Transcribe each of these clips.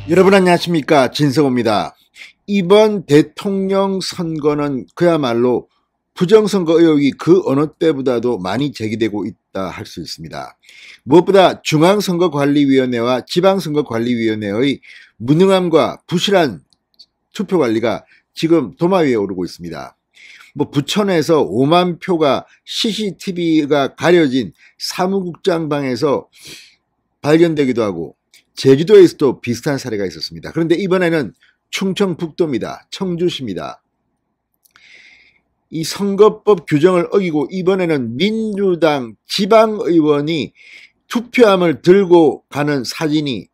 여러분 안녕하십니까, 진성호입니다. 이번 대통령 선거는 그야말로 부정선거 의혹이 그 어느 때보다도 많이 제기되고 있다 할 수 있습니다. 무엇보다 중앙선거관리위원회와 지방선거관리위원회의 무능함과 부실한 투표관리가 지금 도마 위에 오르고 있습니다. 부천에서 5만 표가 CCTV가 가려진 사무국장 방에서 발견되기도 하고, 제주도에서도 비슷한 사례가 있었습니다. 그런데 이번에는 충청북도입니다. 청주시입니다. 이 선거법 규정을 어기고 이번에는 민주당 지방의원이 투표함을 들고 가는 사진이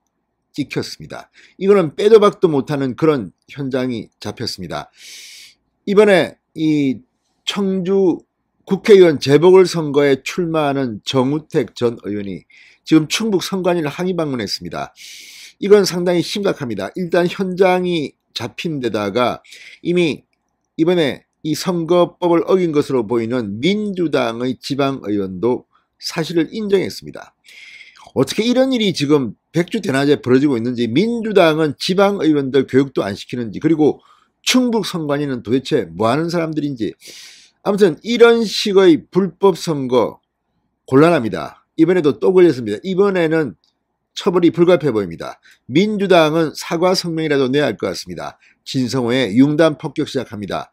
찍혔습니다. 이거는 빼도 박도 못하는 그런 현장이 잡혔습니다. 이번에 이 청주 국회의원 재보궐선거에 출마하는 정우택 전 의원이 지금 충북 선관위를 항의 방문했습니다. 이건 상당히 심각합니다. 일단 현장이 잡힌 데다가 이미 이번에 이 선거법을 어긴 것으로 보이는 민주당의 지방의원도 사실을 인정했습니다. 어떻게 이런 일이 지금 백주대낮에 벌어지고 있는지, 민주당은 지방의원들 교육도 안 시키는지, 그리고 충북 선관위는 도대체 뭐하는 사람들인지, 아무튼 이런 식의 불법 선거 곤란합니다. 이번에도 또 걸렸습니다. 이번에는 처벌이 불가피해 보입니다. 민주당은 사과 성명이라도 내야 할 것 같습니다. 진성호의 융단 폭격 시작합니다.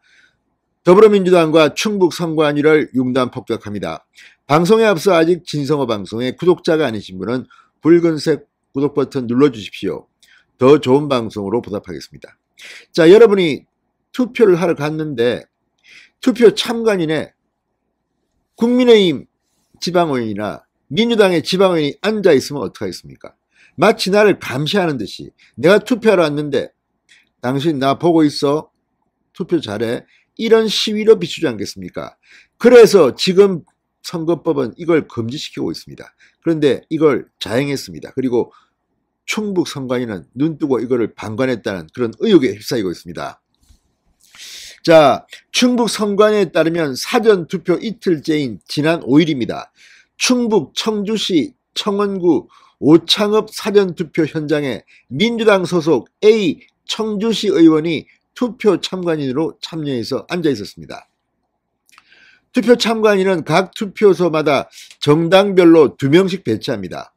더불어민주당과 충북 선관위를 융단 폭격합니다. 방송에 앞서 아직 진성호 방송에 구독자가 아니신 분은 붉은색 구독 버튼 눌러주십시오. 더 좋은 방송으로 보답하겠습니다. 자, 여러분이 투표를 하러 갔는데 투표 참관인에 국민의힘 지방의원이나 민주당의 지방의원이 앉아있으면 어떡하겠습니까? 마치 나를 감시하는 듯이, 내가 투표하러 왔는데 당신 나 보고 있어? 투표 잘해? 이런 시위로 비추지 않겠습니까? 그래서 지금 선거법은 이걸 금지시키고 있습니다. 그런데 이걸 자행했습니다. 그리고 충북 선관위는 눈뜨고 이거를 방관했다는 그런 의혹에 휩싸이고 있습니다. 자, 충북 선관위에 따르면 사전투표 이틀째인 지난 5일입니다. 충북 청주시 청원구 오창읍 사전투표 현장에 민주당 소속 A 청주시 의원이 투표 참관인으로 참여해서 앉아 있었습니다. 투표 참관인은 각 투표소마다 정당별로 2명씩 배치합니다.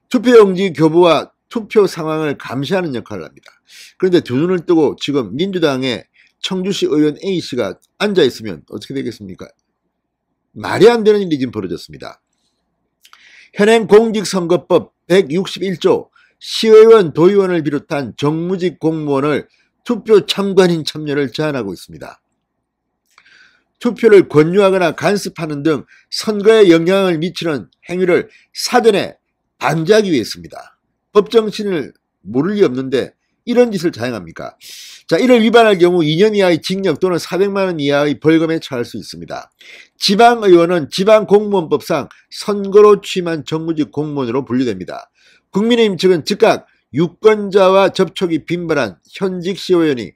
투표용지 교부와 투표 상황을 감시하는 역할을 합니다. 그런데 두 눈을 뜨고 지금 민주당의 청주시 의원 A씨가 앉아 있으면 어떻게 되겠습니까? 말이 안 되는 일이 지금 벌어졌습니다. 현행 공직선거법 161조 시의원, 도의원을 비롯한 정무직 공무원을 투표 참관인 참여를 제한하고 있습니다. 투표를 권유하거나 간섭하는 등 선거에 영향을 미치는 행위를 사전에 방지하기 위해서입니다. 법정신을 모를 리 없는데 이런 짓을 자행합니까? 자, 이를 위반할 경우 2년 이하의 징역 또는 400만 원 이하의 벌금에 처할 수 있습니다. 지방의원은 지방공무원법상 선거로 취임한 정무직 공무원으로 분류됩니다. 국민의힘 측은 즉각 유권자와 접촉이 빈번한 현직 시의원이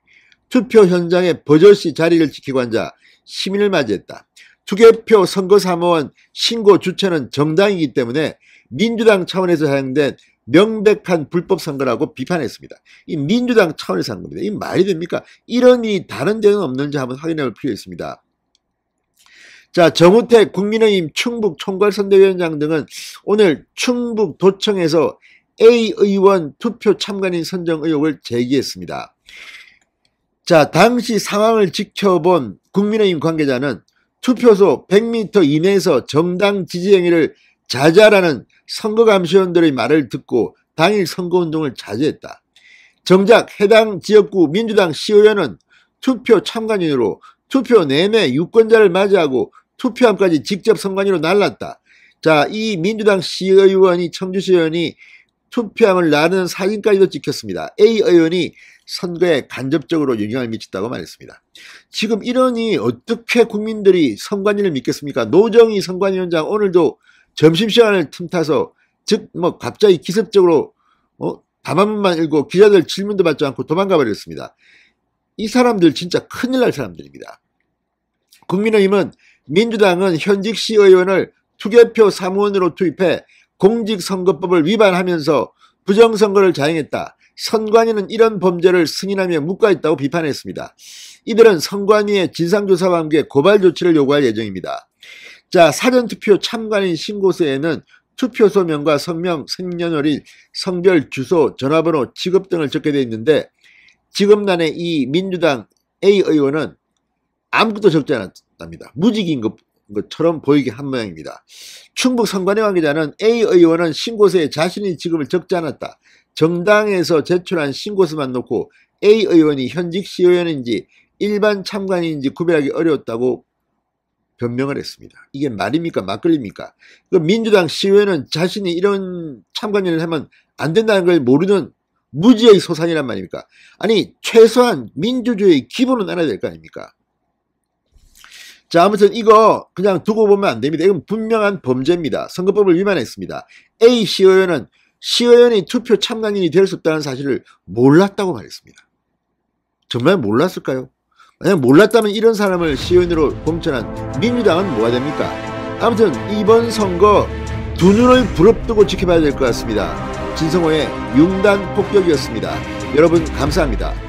투표 현장에 버젓이 자리를 지키고 앉아 시민을 맞이했다. 투개표 선거사무원 신고 주체는 정당이기 때문에 민주당 차원에서 사용된 명백한 불법 선거라고 비판했습니다. 이 민주당 차원에서 한 겁니다. 이 말이 됩니까? 이런 일이 다른 데는 없는지 한번 확인해 볼 필요가 있습니다. 자, 정우택 국민의힘 충북 총괄선대위원장 등은 오늘 충북도청에서 A 의원 투표 참관인 선정 의혹을 제기했습니다. 자, 당시 상황을 지켜본 국민의힘 관계자는 투표소 100m 이내에서 정당 지지행위를 자제하라는 선거감시원들의 말을 듣고 당일 선거운동을 자제했다. 정작 해당 지역구 민주당 시의원은 투표 참관인으로 투표 내내 유권자를 맞이하고 투표함까지 직접 선관위로 날랐다. 자, 이 민주당 시의원이 청주시의원이 투표함을 나르는 사진까지도 찍혔습니다. A 의원이 선거에 간접적으로 영향을 미쳤다고 말했습니다. 지금 이러니 어떻게 국민들이 선관위를 믿겠습니까? 노정희 선관위원장 오늘도 점심시간을 틈타서 갑자기 기습적으로 담화문만 읽고 기자들 질문도 받지 않고 도망가 버렸습니다. 이 사람들 진짜 큰일 날 사람들입니다. 국민의힘은 민주당은 현직 시의원을 투개표 사무원으로 투입해 공직선거법을 위반하면서 부정선거를 자행했다. 선관위는 이런 범죄를 승인하며 묵과했다고 비판했습니다. 이들은 선관위의 진상조사와 함께 고발 조치를 요구할 예정입니다. 자, 사전투표 참관인 신고서에는 투표소 명과 성명, 생년월일, 성별, 주소, 전화번호, 직업 등을 적게 되어 있는데 직업란에 이 민주당 A 의원은 아무것도 적지 않았답니다. 무직인 것처럼 보이게 한 모양입니다. 충북 선관위 관계자는 A 의원은 신고서에 자신의 직업을 적지 않았다. 정당에서 제출한 신고서만 놓고 A 의원이 현직 시의원인지 일반 참관인인지 구별하기 어려웠다고 변명을 했습니다. 이게 말입니까? 막걸리입니까? 민주당 시의원은 자신이 이런 참관인을 하면 안 된다는 걸 모르는 무지의 소산이란 말입니까? 아니, 최소한 민주주의의 기본은 알아야 될 거 아닙니까? 자, 아무튼 이거 그냥 두고 보면 안 됩니다. 이건 분명한 범죄입니다. 선거법을 위반했습니다. A 시의원은 시의원이 투표 참관인이 될 수 없다는 사실을 몰랐다고 말했습니다. 정말 몰랐을까요? 만약 몰랐다면 이런 사람을 시의원으로 공천한 민주당은 뭐가 됩니까? 아무튼 이번 선거 두 눈을 부릅뜨고 지켜봐야 될 것 같습니다. 진성호의 융단 폭격이었습니다. 여러분 감사합니다.